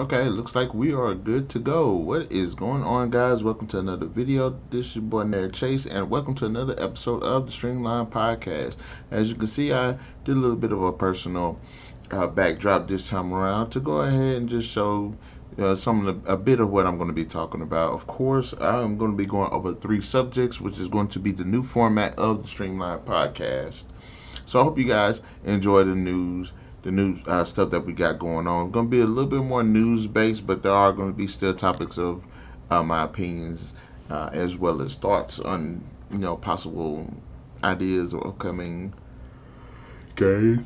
Okay, looks like we are good to go. What is going on, guys? Welcome to another video. This is your boy Narik Chase, and welcome to another episode of the Streamline Podcast. As you can see, I did a little bit of a personal backdrop this time around to go ahead and just show a bit of what I'm going to be talking about. Of course, I'm going to be going over three subjects, which is going to be the new format of the Streamline Podcast. So I hope you guys enjoy the new stuff that we got going on. It's going to be a little bit more news based, but there are going to be still topics of my opinions as well as thoughts on possible ideas or upcoming games.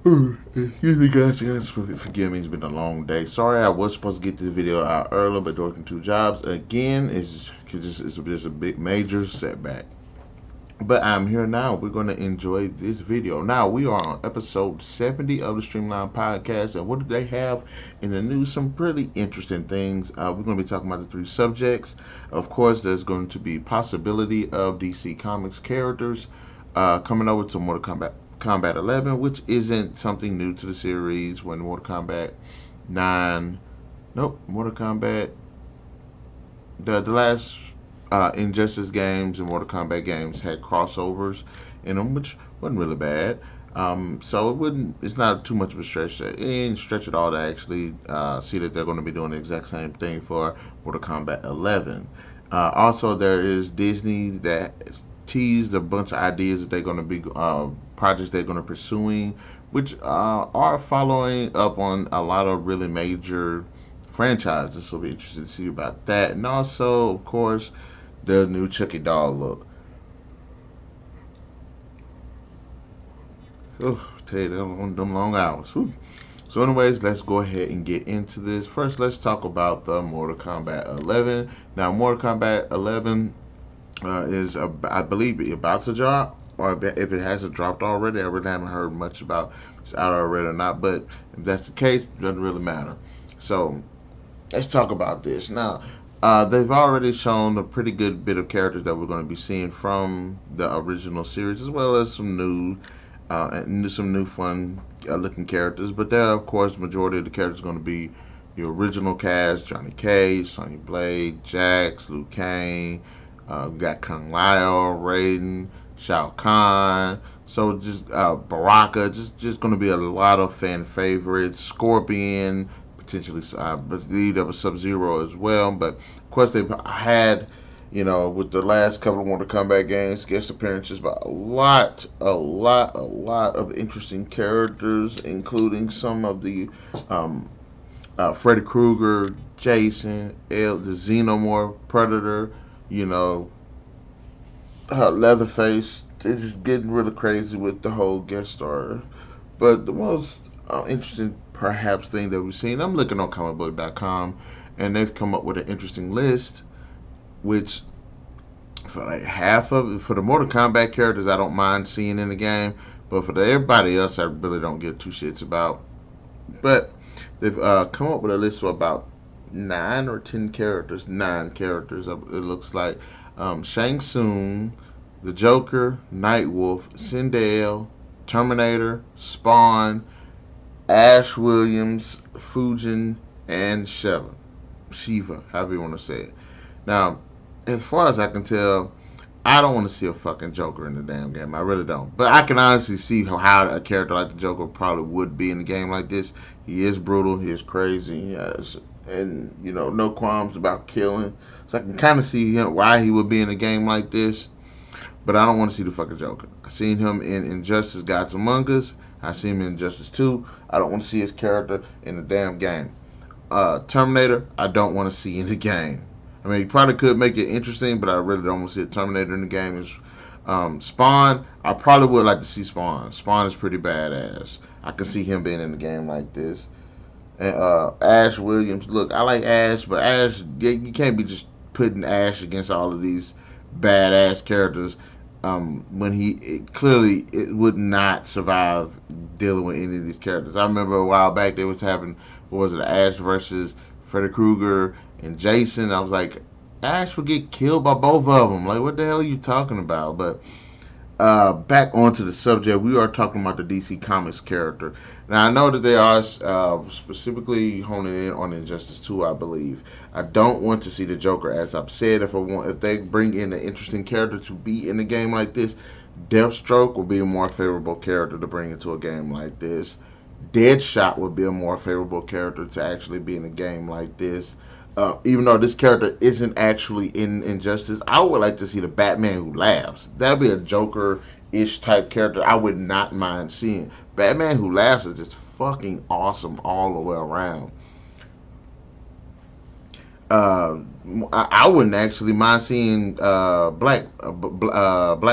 Excuse me, guys. You guys forgive me. It's been a long day. Sorry, I was supposed to get this video out early, but working two jobs again it's just a big major setback. But I'm here now. We're going to enjoy this video. Now, we are on episode 70 of the Streamline Podcast. And what do they have in the news? Some pretty interesting things. We're going to be talking about the three subjects. Of course, there's going to be possibility of DC Comics characters coming over to Mortal Kombat 11, which isn't something new to the series. When Mortal Kombat 9, nope, Mortal Kombat, the last Injustice games and Mortal Kombat games had crossovers in them, which wasn't really bad. So it wouldn't. It's not too much of a stretch. It ain't stretch at all to actually see that they're going to be doing the exact same thing for Mortal Kombat 11. Also, there is Disney that teased a bunch of ideas that they're going to be projects they're going to pursuing, which are following up on a lot of really major franchises. So we'll be interested to see about that, and also, of course, the new Chucky doll look. Tell you them long hours. Whew. So, anyways, let's go ahead and get into this. First, let's talk about the Mortal Kombat 11. Now, Mortal Kombat 11 is, I believe, about to drop, or if it hasn't dropped already. I really haven't heard much about if it's out already or not. But if that's the case, it doesn't really matter. So, let's talk about this now. They've already shown a pretty good bit of characters that we're going to be seeing from the original series, as well as some new fun looking characters. But there, of course, the majority of the characters are going to be the original cast: Johnny Cage, Sonya Blade, Jax, Liu Kang. We got Kung Lao, Raiden, Shao Kahn. So just Baraka, just going to be a lot of fan favorites. Scorpion, potentially, I believe there was Sub Zero as well. But of course, they've had, with the last couple of Mortal Kombat games, guest appearances by a lot of interesting characters, including some of the Freddy Krueger, Jason, the Xenomorph, Predator, you know, Leatherface. It's just getting really crazy with the whole guest star. But the most interesting, perhaps, thing that we've seen, I'm looking on comicbook.com, and they've come up with an interesting list, which for like half of it, for the Mortal Kombat characters, I don't mind seeing in the game, but for everybody else, I really don't give two shits about. But they've come up with a list of about 9 or 10 characters, 9 characters, it looks like. Shang Tsung, the Joker, Nightwolf, Sindel, Terminator, Spawn, Ash Williams, Fujin, and Shiva, however you want to say it. Now, as far as I can tell, I don't want to see a fucking Joker in the damn game. I really don't. But I can honestly see how a character like the Joker probably would be in a game like this. He is brutal. He is crazy. He has, and no qualms about killing. So I can kind of see why he would be in a game like this. But I don't want to see the fucking Joker. I've seen him in Injustice: Gods Among Us. I see him in Injustice 2. I don't want to see his character in the damn game. Terminator, I don't want to see in the game. I mean, he probably could make it interesting, but I really don't want to see a Terminator in the game. Spawn, I probably would like to see Spawn. Spawn is pretty badass. I can see him being in the game like this. And Ash Williams, look, I like Ash, but Ash, you can't be just putting Ash against all of these badass characters when clearly it would not survive dealing with any of these characters. I remember a while back they was having, what was it, Ash versus Freddy Krueger and Jason. I was like, Ash would get killed by both of them. Like, what the hell are you talking about? But back onto the subject, we are talking about the DC Comics character. Now, I know that they are specifically honing in on Injustice 2, I believe. I don't want to see the Joker, as I've said. If they bring in an interesting character to be in a game like this, Deathstroke will be a more favorable character to bring into a game like this. Deadshot would be a more favorable character to actually be in a game like this. Even though this character isn't actually in Injustice, I would like to see the Batman who laughs. That'd be a Joker-ish type character I would not mind seeing. Batman who laughs is just fucking awesome all the way around. Uh, I wouldn't actually mind seeing Black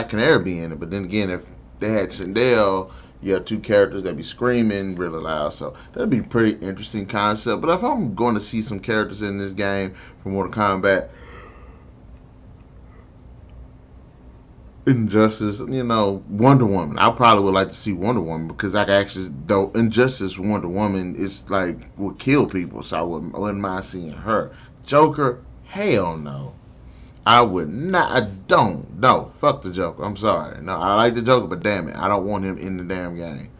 Canary be in it, but then again, if they had Sindel, you have two characters that be screaming really loud, so that'd be a pretty interesting concept. But if I'm going to see some characters in this game from Mortal Kombat, Injustice, Wonder Woman. I probably would like to see Wonder Woman because I can actually, though Injustice Wonder Woman is like would kill people, so I wouldn't mind seeing her. Joker, hell no. I would not. I don't. No, fuck the Joker. I'm sorry. No, I like the Joker, but damn it, I don't want him in the damn game.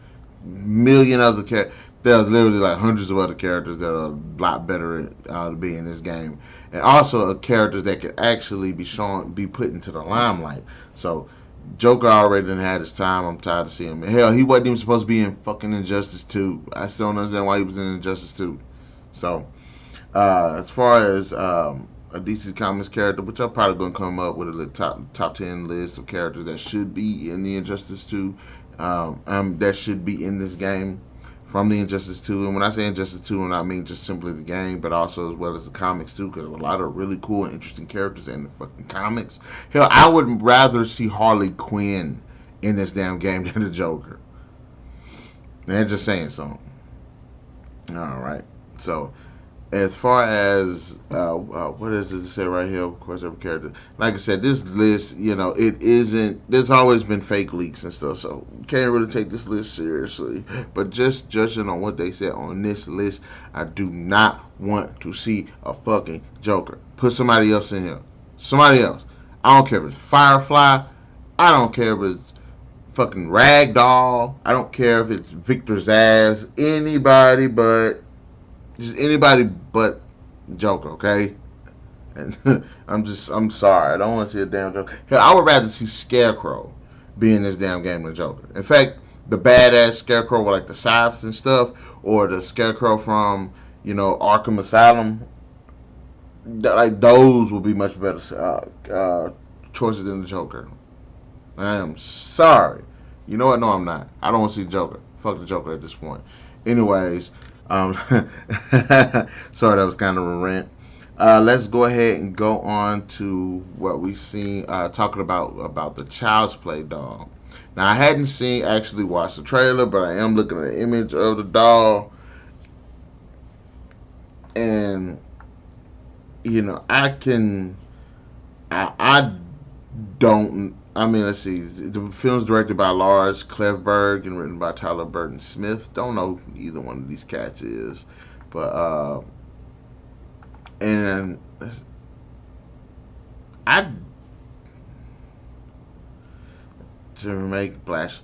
Million other characters. There's literally like hundreds of other characters that are a lot better to be in this game, and also characters that could actually be put into the limelight. So, Joker already done had his time. I'm tired of seeing him. Hell, he wasn't even supposed to be in fucking Injustice 2. I still don't understand why he was in Injustice 2. So, as far as a DC Comics character, which I'm probably going to come up with a top 10 list of characters that should be in the Injustice 2, that should be in this game from the Injustice 2. And when I say Injustice 2, I mean just simply the game, but also as well as the comics too, because a lot of really cool and interesting characters in the fucking comics. Hell, I would rather see Harley Quinn in this damn game than the Joker. And just saying something. All right. So, as far as what is it to say right here? Of course, every character. Like I said, this list, it isn't. There's always been fake leaks and stuff, so can't really take this list seriously. But just judging on what they said on this list, I do not want to see a fucking Joker. Put somebody else in here. Somebody else. I don't care if it's Firefly. I don't care if it's fucking Ragdoll. I don't care if it's Victor Zsasz. Anybody but just anybody but Joker, okay? And I'm sorry. I don't want to see a damn Joker. Hell, I would rather see Scarecrow be in this damn game than Joker. In fact, the badass Scarecrow with like the scythes and stuff, or the Scarecrow from, Arkham Asylum, like those would be much better choices than the Joker. I am sorry. You know what? No, I'm not. I don't want to see Joker. Fuck the Joker at this point. Anyways, sorry, that was kind of a rant. Let's go ahead and go on to what we seen talking about the Child's Play doll. Now, I hadn't actually watched the trailer, but I am looking at the image of the doll, and I don't. I mean, let's see. The film's directed by Lars Klevberg and written by Tyler Burton Smith. Don't know who either one of these cats is, but and I to remake Flash.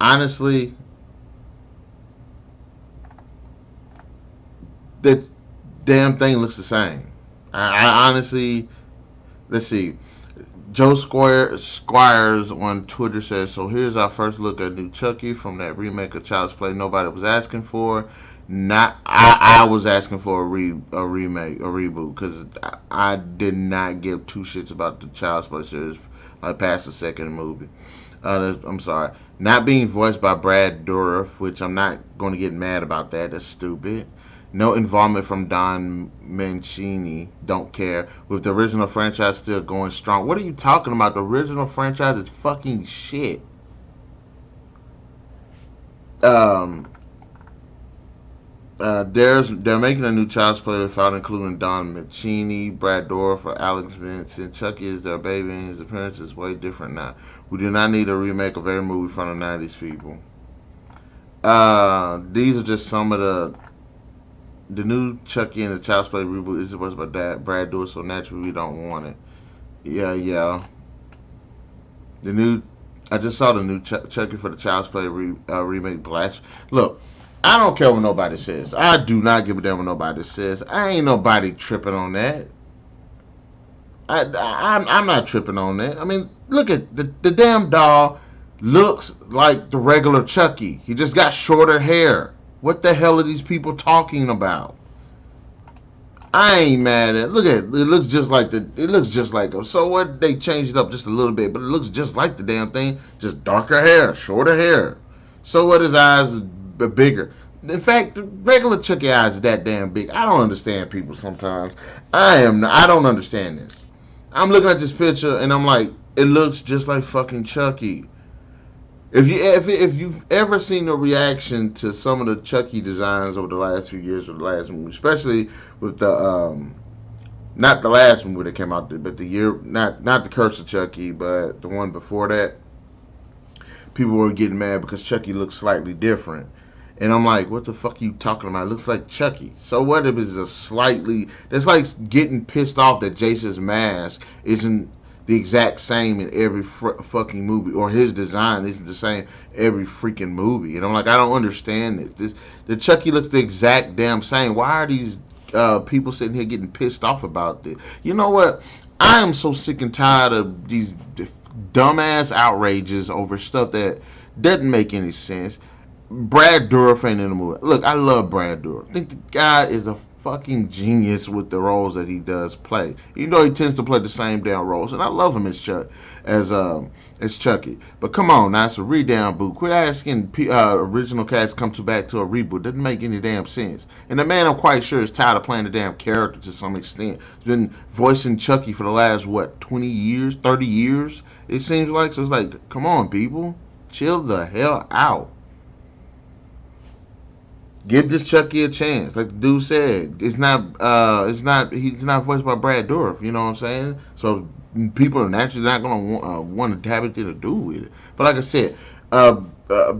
Honestly, the damn thing looks the same. I honestly, let's see. Joe Squires on Twitter says, "So here's our first look at new Chucky from that remake of Child's Play nobody was asking for. Not I was asking for a remake, a reboot, because I did not give two shits about the Child's Play series like past the second movie. I'm sorry, not being voiced by Brad Dourif, which I'm not going to get mad about that. That's stupid. No involvement from Don Mancini. Don't care. With the original franchise still going strong. What are you talking about? The original franchise is fucking shit. Um, they're making a new Child's Play without including Don Mancini, Brad Dourif, or Alex Vincent. Chucky is their baby, and his appearance is way different now. We do not need a remake of every movie from the '90s, people. These are just some of the new Chucky and the Child's Play reboot is supposed to be Brad Dourif, so naturally we don't want it. Yeah. The new I just saw the new Chucky for the Child's Play remake blast. Look, I don't care what nobody says. I do not give a damn what nobody says. I ain't nobody tripping on that. I'm not tripping on that. I mean, look at the damn doll looks like the regular Chucky. He just got shorter hair. What the hell are these people talking about? I ain't mad at it. Look at it. It looks just like the. It looks just like him. So what? They changed it up just a little bit, but it looks just like the damn thing. Just darker hair, shorter hair. So what? His eyes are bigger. In fact, the regular Chucky eyes are that damn big. I don't understand people sometimes. I don't understand this. I'm looking at this picture and I'm like, it looks just like fucking Chucky. If you've ever seen a reaction to some of the Chucky designs over the last few years or the last movie, especially with the not the last movie that came out, but the year not the Curse of Chucky, but the one before that, people were getting mad because Chucky looks slightly different. And I'm like, what the fuck are you talking about? It looks like Chucky. So what if it's a slightly... That's like getting pissed off that Jason's mask isn't the exact same in every fucking movie. Or his design isn't the same every freaking movie. And I'm like, I don't understand it. The Chucky looks the exact damn same. Why are these people sitting here getting pissed off about this? You know what? I am so sick and tired of these dumbass outrages over stuff that doesn't make any sense. Brad Dourif ain't in the movie. Look, I love Brad Dourif. I think the guy is a fucking genius with the roles that he does play. Even though he tends to play the same damn roles, and I love him as Chucky. But come on, now it's a re-down boot. Quit asking original cast to come back to a reboot. Doesn't make any damn sense. And the man, I'm quite sure, is tired of playing the damn character to some extent. He's been voicing Chucky for the last 20 years, 30 years. It seems like. So it's like, come on, people, chill the hell out. Give this Chucky a chance. Like the dude said, he's not voiced by Brad Dourif, you know what I'm saying? So people are naturally not going to want to have anything to do with it. But like I said,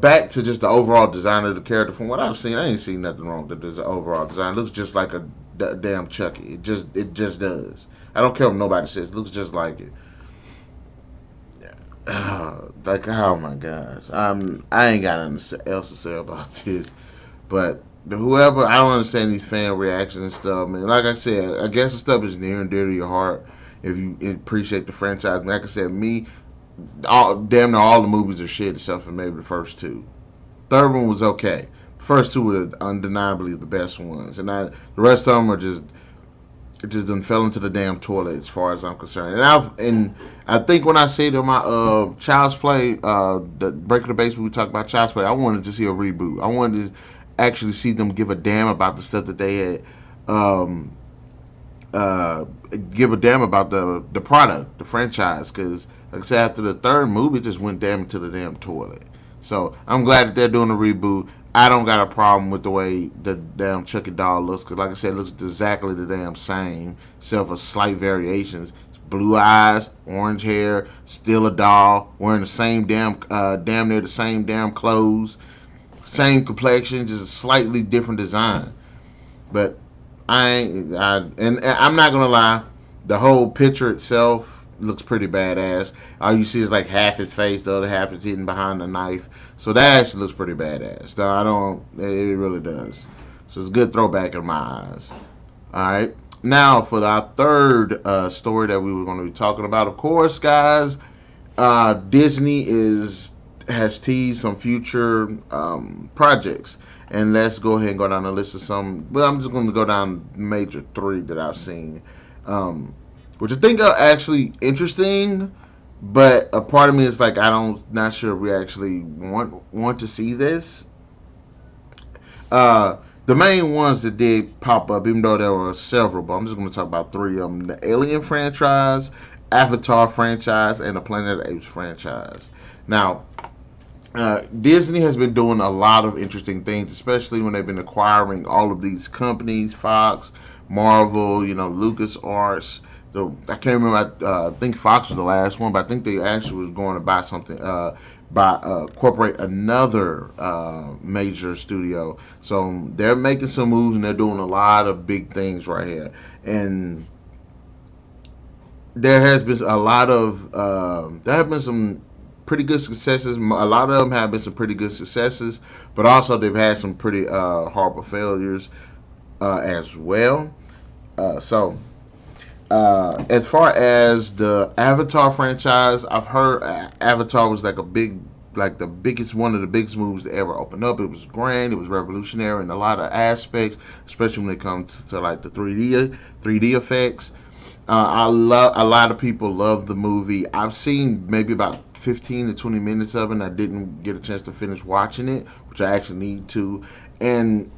back to just the overall design of the character. From what I've seen, I ain't seen nothing wrong with the overall design. It looks just like a damn Chucky. It just does. I don't care what nobody says. It looks just like it. Like, oh my gosh. I ain't got nothing else to say about this. But whoever, I don't understand these fan reactions and stuff, man. Like I said, I guess the stuff is near and dear to your heart if you appreciate the franchise. Like I said, damn near all the movies are shit except for maybe the first two. Third one was okay. The first two were undeniably the best ones, and the rest of them are just it just done fell into the damn toilet as far as I'm concerned. And I think when I say to my Child's Play, the Breaking the Base, when we talk about Child's Play, I wanted to see a reboot. I wanted to actually see them give a damn about the stuff that they had, um, uh, give a damn about the product, the franchise. Because like I said, after the third movie, it just went damn into the damn toilet. So I'm glad that they're doing a reboot. I don't got a problem with the way the damn Chucky doll looks, because like I said, it looks exactly the damn same, except for slight variations. Blue eyes, orange hair, still a doll, wearing the same damn near the same damn clothes, same complexion, just a slightly different design. But and I'm not gonna lie, the whole picture itself looks pretty badass. All you see is like half his face, the other half is hidden behind the knife. So that actually looks pretty badass. Though I don't, it really does. So it's a good throwback in my eyes. All right. Now for our third story that we were going to be talking about, of course, guys, Disney has teased some future projects, and let's go ahead and go down the list of some. But I'm just going to go down major three that I've seen, which I think are actually interesting. But a part of me is like, not sure we actually want to see this. The main ones that did pop up, even though there were several, but I'm just going to talk about three of them: the Alien franchise, Avatar franchise, and the Planet of the Apes franchise. Now, Disney has been doing a lot of interesting things, especially when they've been acquiring all of these companies: Fox, Marvel, LucasArts. I can't remember. I think Fox was the last one, but I think they actually was going to buy something, incorporate another major studio. So they're making some moves and they're doing a lot of big things right here. And there has been a lot of there have been some pretty good successes. A lot of them have been some pretty good successes, but also they've had some pretty horrible failures as well. So as far as the Avatar franchise, I've heard Avatar was like the biggest, one of the biggest movies to ever open up. It was grand, it was revolutionary in a lot of aspects, especially when it comes to like the 3D effects. I love a lot of people love the movie. I've seen maybe about 15 to 20 minutes of it, and I didn't get a chance to finish watching it, which I actually need to. And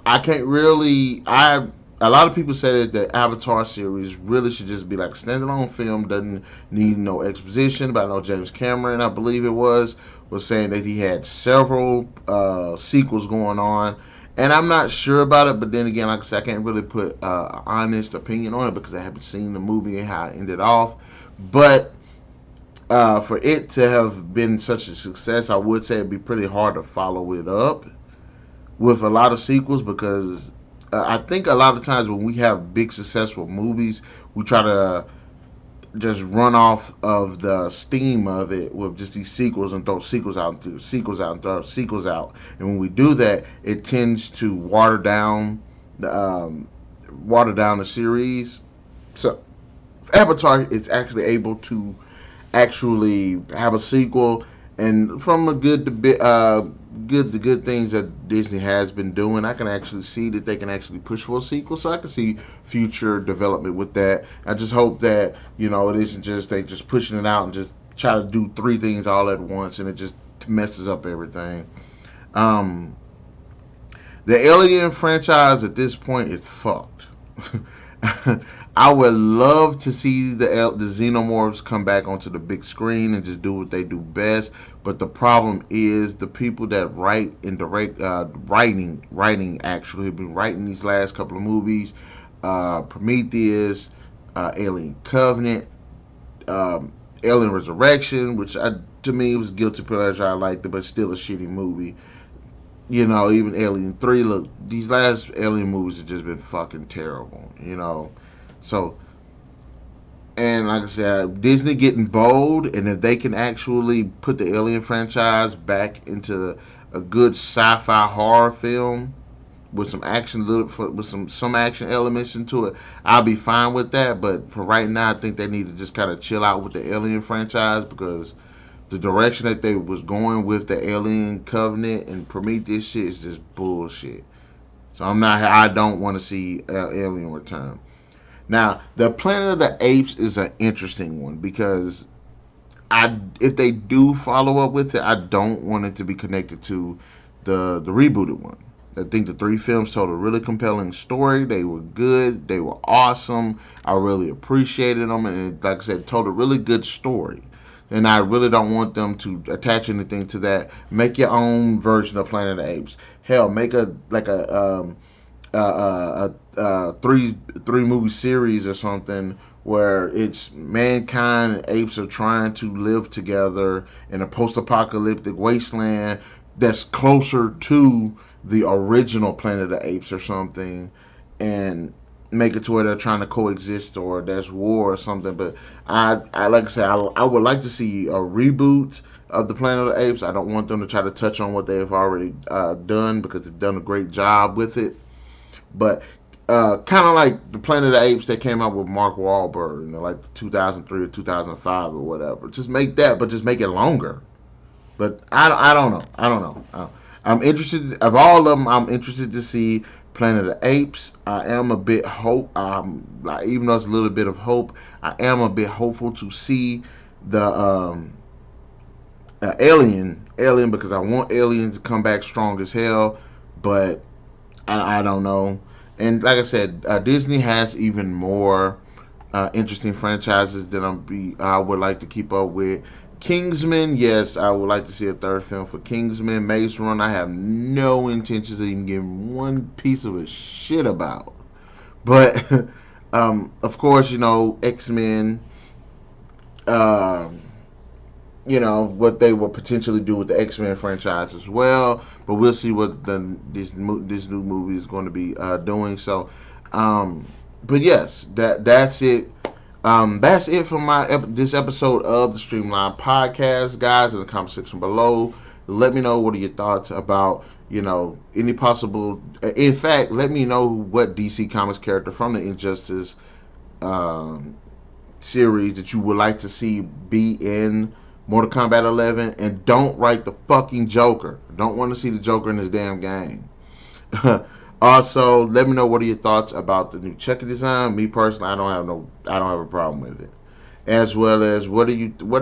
I can't really. I A lot of people say that the Avatar series really should just be like a standalone film. Doesn't need no exposition. But I know James Cameron, I believe it was saying that he had several sequels going on, and I'm not sure about it. But then again, like I said, I can't really put an honest opinion on it because I haven't seen the movie and how it ended off. But for it to have been such a success, I would say it'd be pretty hard to follow it up with a lot of sequels because I think a lot of times when we have big successful movies, we try to just run off of the steam of it with just these sequels and throw sequels out and throw sequels out and throw sequels out. And when we do that, it tends to the water down the series. So Avatar is actually able to actually have a sequel, and from a good things that Disney has been doing, I can actually see that they can actually push for a sequel. So I can see future development with that. I just hope that it isn't just they just pushing it out and just try to do three things all at once, and it just messes up everything. Um, the Alien franchise at this point is fucked. I would love to see the xenomorphs come back onto the big screen and just do what they do best. But the problem is the people that write and direct, writing actually have been writing these last couple of movies, Prometheus, Alien Covenant, Alien Resurrection, which to me was guilty pleasure. I liked it, but still a shitty movie. Even Alien 3, look, these last Alien movies have just been fucking terrible. So, and like I said, Disney getting bold, and if they can actually put the Alien franchise back into a good sci-fi horror film with some action, with some action elements into it, I'll be fine with that. But for right now, I think they need to just kind of chill out with the Alien franchise because the direction that they was going with the Alien Covenant and Prometheus shit is just bullshit. So I don't want to see Alien return. Now, the Planet of the Apes is an interesting one because if they do follow up with it, I don't want it to be connected to the rebooted one. I think the three films told a really compelling story. They were good. They were awesome. I really appreciated them, and like I said, told a really good story. And I really don't want them to attach anything to that. Make your own version of Planet of the Apes. Hell, make a three movie series or something where it's mankind and apes are trying to live together in a post-apocalyptic wasteland that's closer to the original Planet of the Apes or something, and make it to where they're trying to coexist or there's war or something. But I like I said, I would like to see a reboot of the Planet of the Apes. I don't want them to try to touch on what they have already done because they've done a great job with it. But kind of like the Planet of the Apes that came out with Mark Wahlberg, like 2003 or 2005 or whatever. Just make that, but just make it longer. But I don't know. I don't know. I'm interested of all of them. I'm interested to see Planet of the Apes. I am a bit like, even though it's a little bit of hope, I am a bit hopeful to see the Alien because I want Alien to come back strong as hell. But I don't know. And like I said, Disney has even more interesting franchises that I would like to keep up with. Kingsman, yes, I would like to see a third film for Kingsman. Maze Runner, I have no intentions of even giving one piece of a shit about. But of course, X-Men. Uh, what they will potentially do with the X-Men franchise as well. But we'll see what this new movie is going to be doing. So, but yes, that's it That's it for this episode of the Streamline Podcast, guys. In the comment section below, let me know what are your thoughts about any possible. In fact, let me know what DC Comics character from the Injustice um, series that you would like to see be in Mortal Kombat 11, and don't write the fucking Joker. Don't want to see the Joker in this damn game. Also, let me know what are your thoughts about the new Chucky design. Me personally, I don't have a problem with it. As well as what are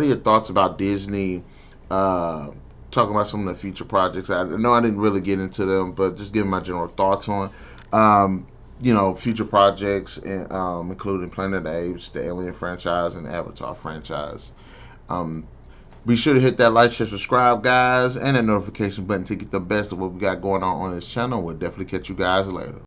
your thoughts about Disney uh, talking about some of the future projects? I know I didn't really get into them, but just giving my general thoughts on um, future projects, including Planet of the Apes, the Alien franchise, and the Avatar franchise. Um, be sure to hit that like, share, subscribe, guys, and that notification button to get the best of what we got going on this channel. We'll definitely catch you guys later.